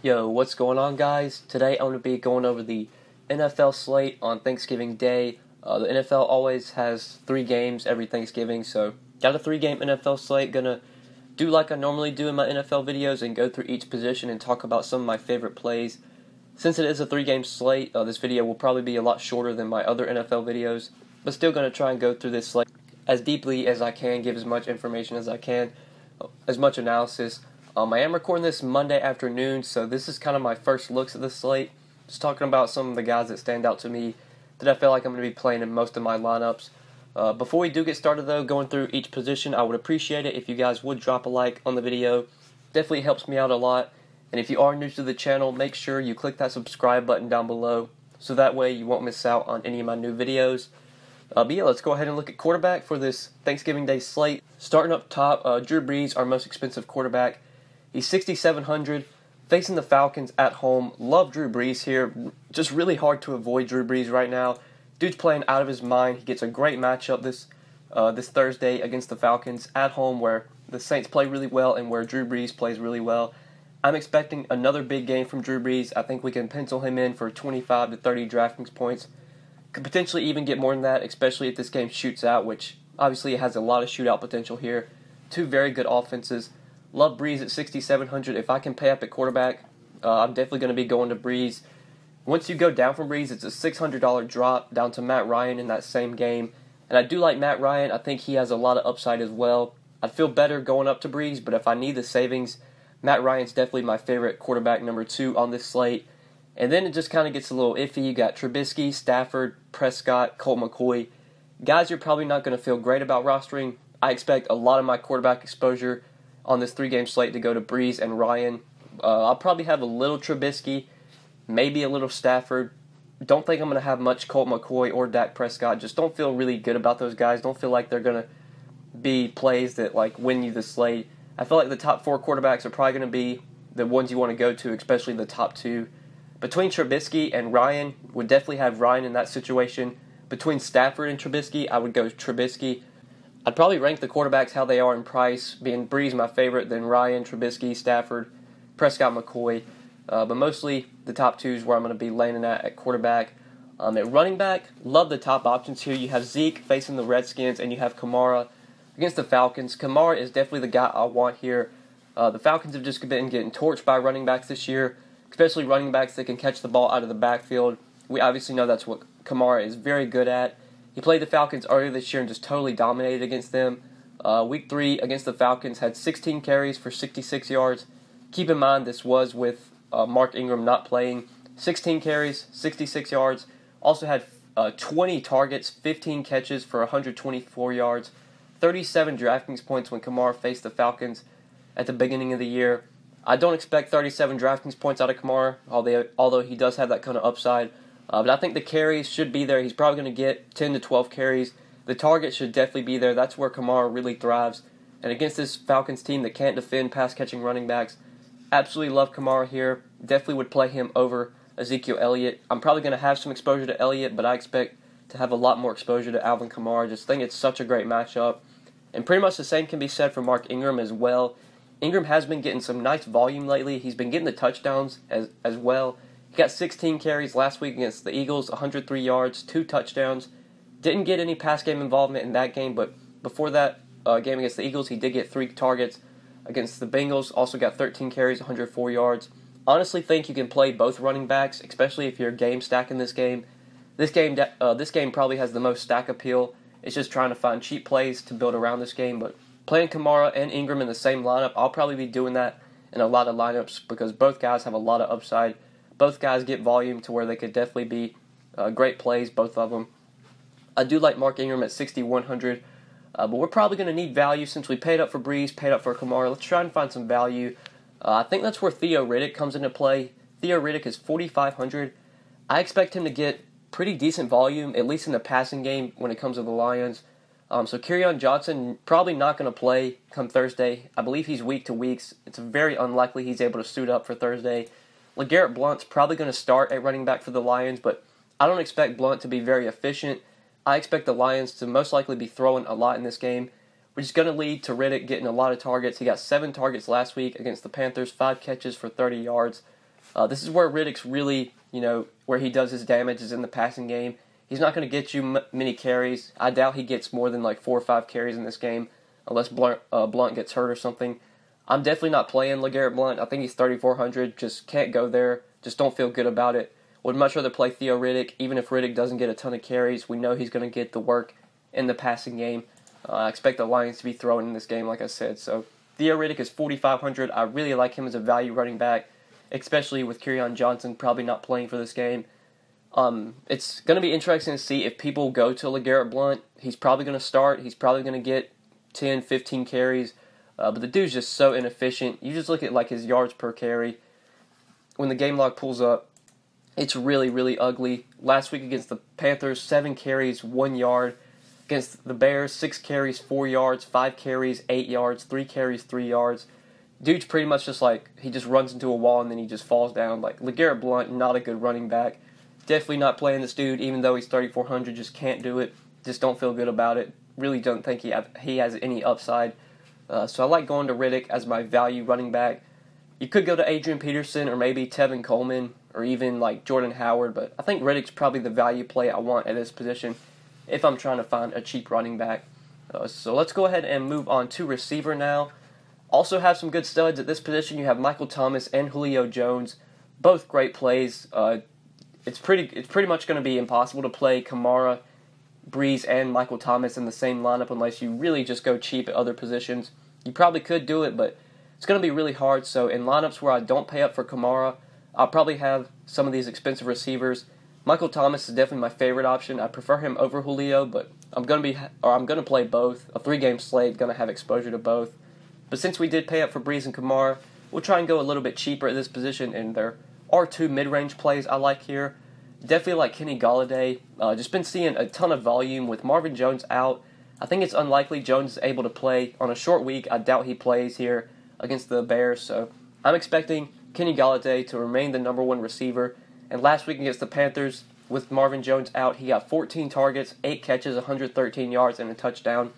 Yo, what's going on, guys? Today I'm going to be going over the NFL slate on Thanksgiving Day. The NFL always has 3 games every Thanksgiving, so got a 3-game NFL slate. Gonna do like I normally do in my NFL videos and go through each position and talk about some of my favorite plays. Since it is a 3-game slate, this video will probably be a lot shorter than my other NFL videos, but still going to try and go through this slate as deeply as I can, give as much information as I can, as much analysis. I am recording this Monday afternoon, so this is kind of my first looks at the slate. Just talking about some of the guys that stand out to me that I feel like I'm going to be playing in most of my lineups. Before we do get started, though, going through each position, I would appreciate it if you guys would drop a like on the video. Definitely helps me out a lot. And if you are new to the channel, make sure you click that subscribe button down below, so that way you won't miss out on any of my new videos. But yeah, let's go ahead and look at quarterback for this Thanksgiving Day slate. Starting up top, Drew Brees, our most expensive quarterback. He's $6,700, facing the Falcons at home. Love Drew Brees here. Just really hard to avoid Drew Brees right now. Dude's playing out of his mind. He gets a great matchup this Thursday against the Falcons at home, where the Saints play really well and where Drew Brees plays really well. I'm expecting another big game from Drew Brees. I think we can pencil him in for 25 to 30 DraftKings points. Could potentially even get more than that, especially if this game shoots out, which obviously has a lot of shootout potential here. 2 very good offenses. Love Brees at $6,700. If I can pay up at quarterback, I'm definitely going to be going to Brees. Once you go down from Brees, it's a $600 drop down to Matt Ryan in that same game. And I do like Matt Ryan. I think he has a lot of upside as well. I'd feel better going up to Brees, but if I need the savings, Matt Ryan's definitely my favorite quarterback number 2 on this slate. And then it just kind of gets a little iffy. You got Trubisky, Stafford, Prescott, Colt McCoy. Guys you're probably not going to feel great about rostering. I expect a lot of my quarterback exposure on this 3-game slate to go to Brees and Ryan. I'll probably have a little Trubisky, maybe a little Stafford. Don't think I'm going to have much Colt McCoy or Dak Prescott. Just don't feel really good about those guys. Don't feel like they're going to be plays that like win you the slate. I feel like the top 4 quarterbacks are probably going to be the ones you want to go to, especially the top 2. Between Trubisky and Ryan, would definitely have Ryan in that situation. Between Stafford and Trubisky, I would go Trubisky. I'd probably rank the quarterbacks how they are in price, being Brees my favorite, then Ryan, Trubisky, Stafford, Prescott, McCoy. But mostly the top 2 is where I'm going to be landing at quarterback. At running back, love the top options here. You have Zeke facing the Redskins, and you have KAMARA against the Falcons. KAMARA is definitely the guy I want here. The Falcons have just been getting torched by running backs this year, especially running backs that can catch the ball out of the backfield. We obviously know that's what KAMARA is very good at. He played the Falcons earlier this year and just totally dominated against them. Week 3 against the Falcons had 16 carries for 66 yards. Keep in mind this was with Mark Ingram not playing. 16 carries, 66 yards. Also had 20 targets, 15 catches for 124 yards. 37 DraftKings points when KAMARA faced the Falcons at the beginning of the year. I don't expect 37 DraftKings points out of KAMARA, although he does have that kind of upside. But I think the carries should be there. He's probably going to get 10 to 12 carries. The target should definitely be there. That's where KAMARA really thrives. And against this Falcons team that can't defend pass-catching running backs, absolutely love KAMARA here. Definitely would play him over Ezekiel Elliott. I'm probably going to have some exposure to Elliott, but I expect to have a lot more exposure to Alvin Kamara. Just think it's such a great matchup. And pretty much the same can be said for Mark Ingram as well. Ingram has been getting some nice volume lately. He's been getting the touchdowns as well. He got 16 carries last week against the Eagles, 103 yards, 2 touchdowns. Didn't get any pass game involvement in that game, but before that game against the Eagles, he did get 3 targets. Against the Bengals, also got 13 carries, 104 yards. Honestly think you can play both running backs, especially if you're game stacking this game. This game probably has the most stack appeal. It's just trying to find cheap plays to build around this game, but playing KAMARA and Ingram in the same lineup, I'll probably be doing that in a lot of lineups because both guys have a lot of upside. Both guys get volume to where they could definitely be great plays, both of them. I do like Mark Ingram at $6,100, but we're probably going to need value since we paid up for Brees, paid up for KAMARA. Let's try and find some value. I think that's where Theo Riddick comes into play. Theo Riddick is $4,500. I expect him to get pretty decent volume, at least in the passing game when it comes to the Lions. So Kerryon Johnson probably not going to play come Thursday. I believe he's week to weeks. It's very unlikely he's able to suit up for Thursday. LeGarrette Blount's probably going to start at running back for the Lions, but I don't expect Blount to be very efficient. I expect the Lions to most likely be throwing a lot in this game, which is going to lead to Riddick getting a lot of targets. He got 7 targets last week against the Panthers, 5 catches for 30 yards. This is where Riddick's really, where he does his damage is in the passing game. He's not going to get you many carries. I doubt he gets more than like 4 or 5 carries in this game, unless Blount gets hurt or something. I'm definitely not playing LeGarrette Blount. I think he's 3,400. Just can't go there. Just don't feel good about it. Would much rather play Theo Riddick. Even if Riddick doesn't get a ton of carries, we know he's going to get the work in the passing game. I expect the Lions to be throwing in this game, like I said. So Theo Riddick is 4,500. I really like him as a value running back, especially with Kerryon Johnson probably not playing for this game. It's going to be interesting to see if people go to LeGarrette Blount. He's probably going to start. He's probably going to get 10, 15 carries. But the dude's just so inefficient. You just look at like his yards per carry. When the game log pulls up, it's really, really ugly. Last week against the Panthers, 7 carries, 1 yard. Against the Bears, 6 carries, 4 yards, 5 carries, 8 yards, 3 carries, 3 yards. Dude's pretty much just like, he just runs into a wall and then he just falls down. Like, LeGarrette Blount, not a good running back. Definitely not playing this dude, even though he's 3,400, just can't do it. Just don't feel good about it. Really don't think he has any upside. So I like going to Riddick as my value running back. You could go to Adrian Peterson or maybe Tevin Coleman or even like Jordan Howard, but I think Riddick's probably the value play I want at this position if I'm trying to find a cheap running back. So let's go ahead and move on to receiver now. Also have some good studs at this position. You have Michael Thomas and Julio Jones, both great plays. It's pretty much going to be impossible to play KAMARA, BREES, and Michael Thomas in the same lineup unless you really just go cheap at other positions. You probably could do it, but it's going to be really hard. So in lineups where I don't pay up for KAMARA, I'll probably have some of these expensive receivers. Michael Thomas is definitely my favorite option. I prefer him over Julio, but I'm going to play both. A 3-game slate, going to have exposure to both. But since we did pay up for BREES and KAMARA, we'll try and go a little bit cheaper at this position, and there are 2 mid-range plays I like here. Definitely like Kenny Golladay. Just been seeing a ton of volume with Marvin Jones out. I think it's unlikely Jones is able to play on a short week. I doubt he plays here against the Bears, so I'm expecting Kenny Golladay to remain the number 1 receiver. And last week against the Panthers, with Marvin Jones out, he got 14 targets, 8 catches, 113 yards, and a touchdown.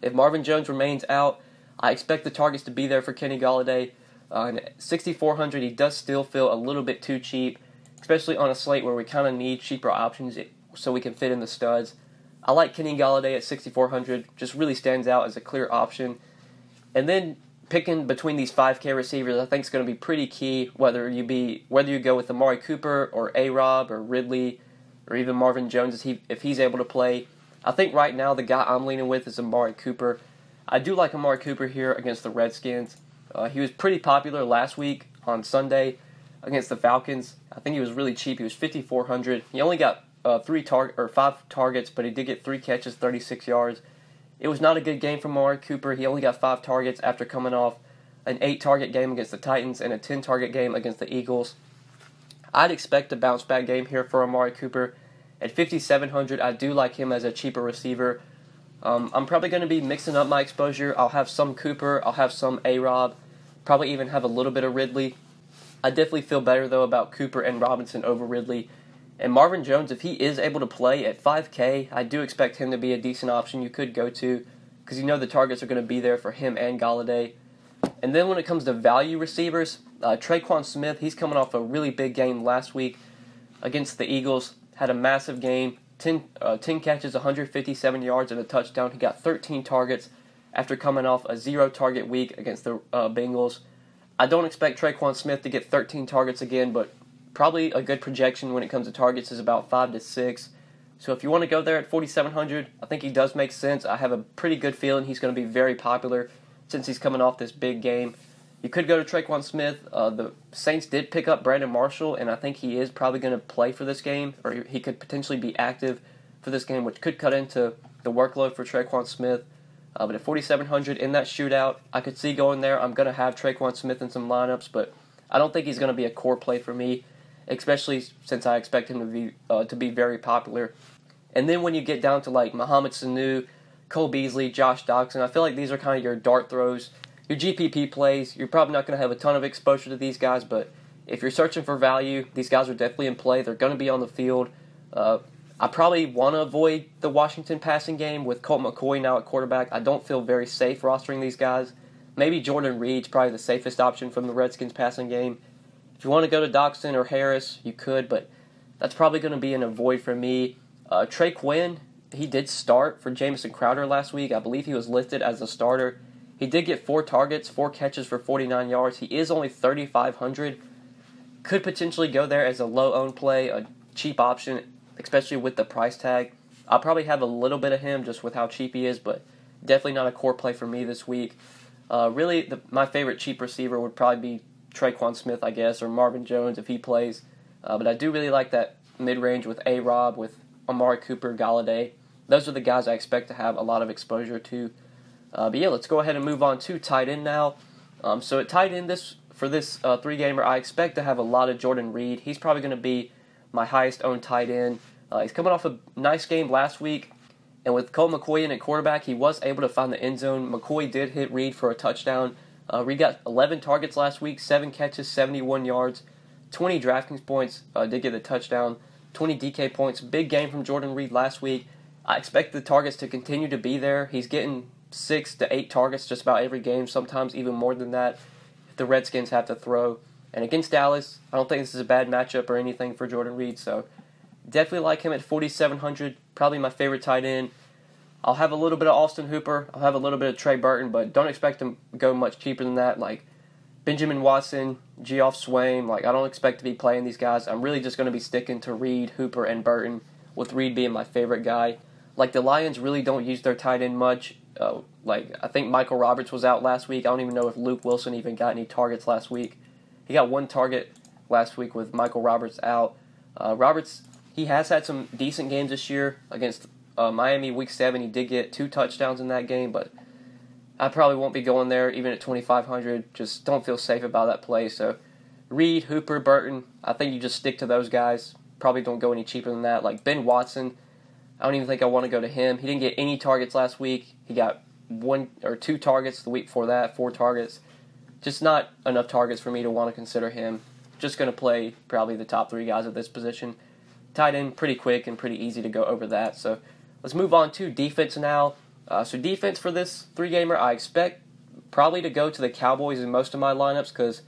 If Marvin Jones remains out, I expect the targets to be there for Kenny Golladay. And at 6,400, he does still feel a little bit too cheap, especially on a slate where we kind of need cheaper options so we can fit in the studs. I like Kenny Golladay at 6,400, just really stands out as a clear option. And then picking between these 5K receivers, I think is going to be pretty key, whether you go with Amari Cooper or A-Rob or Ridley or even Marvin Jones if he's able to play. I think right now the guy I'm leaning with is Amari Cooper. I do like Amari Cooper here against the Redskins. He was pretty popular last week on Sunday against the Falcons. I think he was really cheap. He was 5,400. He only got 5 targets, but he did get 3 catches, 36 yards. It was not a good game for Amari Cooper. He only got 5 targets after coming off an 8-target game against the Titans and a 10-target game against the Eagles. I'd expect a bounce-back game here for Amari Cooper. At 5,700, I do like him as a cheaper receiver. I'm probably going to be mixing up my exposure. I'll have some Cooper. I'll have some A-Rob. Probably even have a little bit of Ridley. I definitely feel better, though, about Cooper and Robinson over Ridley. And Marvin Jones, if he is able to play at 5K, I do expect him to be a decent option you could go to because you know the targets are going to be there for him and Golladay. And then when it comes to value receivers, QUAN Smith, he's coming off a really big game last week against the Eagles. Had a massive game, 10 catches, 157 yards, and a touchdown. He got 13 targets after coming off a 0-target week against the Bengals. I don't expect QUAN Smith to get 13 targets again, but probably a good projection when it comes to targets is about 5 to 6. So if you want to go there at 4,700, I think he does make sense. I have a pretty good feeling he's going to be very popular since he's coming off this big game. You could go to QUAN Smith. The Saints did pick up Brandon Marshall, and I think he is probably going to play for this game, or he could potentially be active for this game, which could cut into the workload for QUAN Smith. But at 4,700 in that shootout, I could see going there. I'm going to have QUAN Smith in some lineups, but I don't think he's going to be a core play for me, especially since I expect him to be very popular. And then when you get down to like Mohamed Sanu, Cole Beasley, Josh Doctson, I feel like these are kind of your dart throws, your GPP plays. You're probably not going to have a ton of exposure to these guys, but if you're searching for value, these guys are definitely in play. They're going to be on the field. I probably want to avoid the Washington passing game with Colt McCoy now at quarterback. I don't feel very safe rostering these guys. Maybe Jordan Reed's probably the safest option from the Redskins passing game. If you want to go to Doxson or Harris, you could, but that's probably going to be an avoid for me. Trey Quinn, he did start for Jamison Crowder last week. I believe he was listed as a starter. He did get 4 targets, 4 catches for 49 yards. He is only 3,500. Could potentially go there as a low-owned play, a cheap option, especially with the price tag. I'll probably have a little bit of him just with how cheap he is, but definitely not a core play for me this week. Really, my favorite cheap receiver would probably be Tre'Quan Smith, I guess, or Marvin Jones if he plays. But I do really like that mid-range with A-Rob, with Amari Cooper, Golladay. Those are the guys I expect to have a lot of exposure to. But yeah, let's go ahead and move on to tight end now. So at tight end for this 3-gamer, I expect to have a lot of Jordan Reed. He's probably going to be my highest owned tight end. He's coming off a nice game last week, and with Colt McCoy in at quarterback, he was able to find the end zone. McCoy did hit Reed for a touchdown. Reed got 11 targets last week, 7 catches, 71 yards, 20 DraftKings points, did get the touchdown, 20 DK points. Big game from Jordan Reed last week. I expect the targets to continue to be there. He's getting 6 to 8 targets just about every game, sometimes even more than that if the Redskins have to throw. And against Dallas, I don't think this is a bad matchup or anything for Jordan Reed, so definitely like him at 4,700, probably my favorite tight end. I'll have a little bit of Austin Hooper, I'll have a little bit of Trey Burton, but don't expect him to go much cheaper than that, like Benjamin Watson, Geoff Swain. I don't expect to be playing these guys. I'm really just going to be sticking to Reed, Hooper, and Burton, with Reed being my favorite guy. The Lions really don't use their tight end much. I think Michael Roberts was out last week. I don't even know if Luke Wilson even got any targets last week. He got 1 target last week with Michael Roberts out. Roberts, he has had some decent games this year. Against Miami Week 7, he did get 2 touchdowns in that game, but I probably won't be going there even at 2,500. Just don't feel safe about that play. So Reed, Hooper, Burton, I think you just stick to those guys. Probably don't go any cheaper than that. Ben Watson, I don't even think I want to go to him. He didn't get any targets last week. He got 1 or 2 targets the week before that, 4 targets. Just not enough targets for me to want to consider him. Just going to play probably the top 3 guys at this position. Tight end, pretty quick and pretty easy to go over that. So let's move on to defense now. So defense for this 3-gamer, I expect probably to go to the Cowboys in most of my lineups because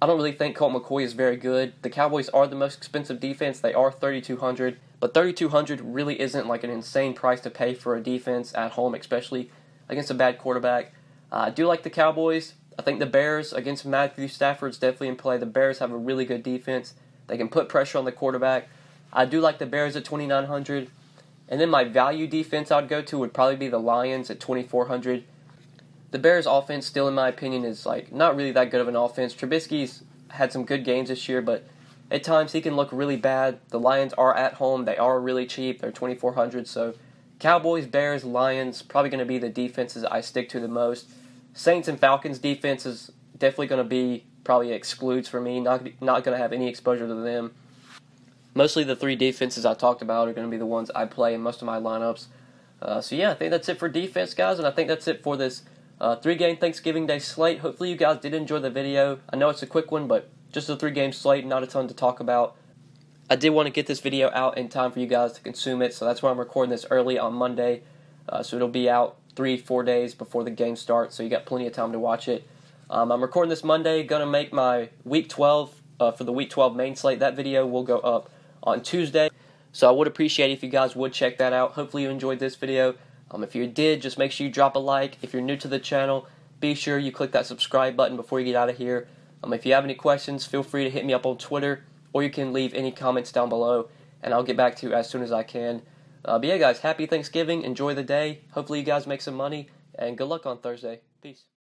I don't really think Colt McCoy is very good. The Cowboys are the most expensive defense. They are 3,200, but 3,200 really isn't an insane price to pay for a defense at home, especially against a bad quarterback. I do like the Cowboys. I think the Bears against Matthew Stafford's definitely in play. The Bears have a really good defense. They can put pressure on the quarterback. I do like the Bears at 2,900. And then my value defense I'd go to would probably be the Lions at 2,400. The Bears' offense still, in my opinion, is not really that good of an offense. Trubisky's had some good games this year, but at times he can look really bad. The Lions are at home. They are really cheap. They're 2,400. So Cowboys, Bears, Lions, probably going to be the defenses I stick to the most. Saints and Falcons defense is definitely going to be probably excludes for me. Not going to have any exposure to them. Mostly the 3 defenses I talked about are going to be the ones I play in most of my lineups. So yeah, I think that's it for defense, guys, and I think that's it for this 3-game Thanksgiving Day slate. Hopefully you guys did enjoy the video. I know it's a quick one, but just a 3-game slate, not a ton to talk about. I did want to get this video out in time for you guys to consume it, so that's why I'm recording this early on Monday. So it'll be out 3-4 days before the game starts, so you got plenty of time to watch it. I'm recording this Monday, going to make my Week 12 for the Week 12 main slate. That video will go up on Tuesday, so I would appreciate if you guys would check that out. Hopefully you enjoyed this video. If you did, just make sure you drop a like. If you're new to the channel, be sure you click that subscribe button before you get out of here. If you have any questions, feel free to hit me up on Twitter, or you can leave any comments down below, and I'll get back to you as soon as I can. But yeah, guys, happy Thanksgiving. Enjoy the day. Hopefully you guys make some money, and good luck on Thursday. Peace.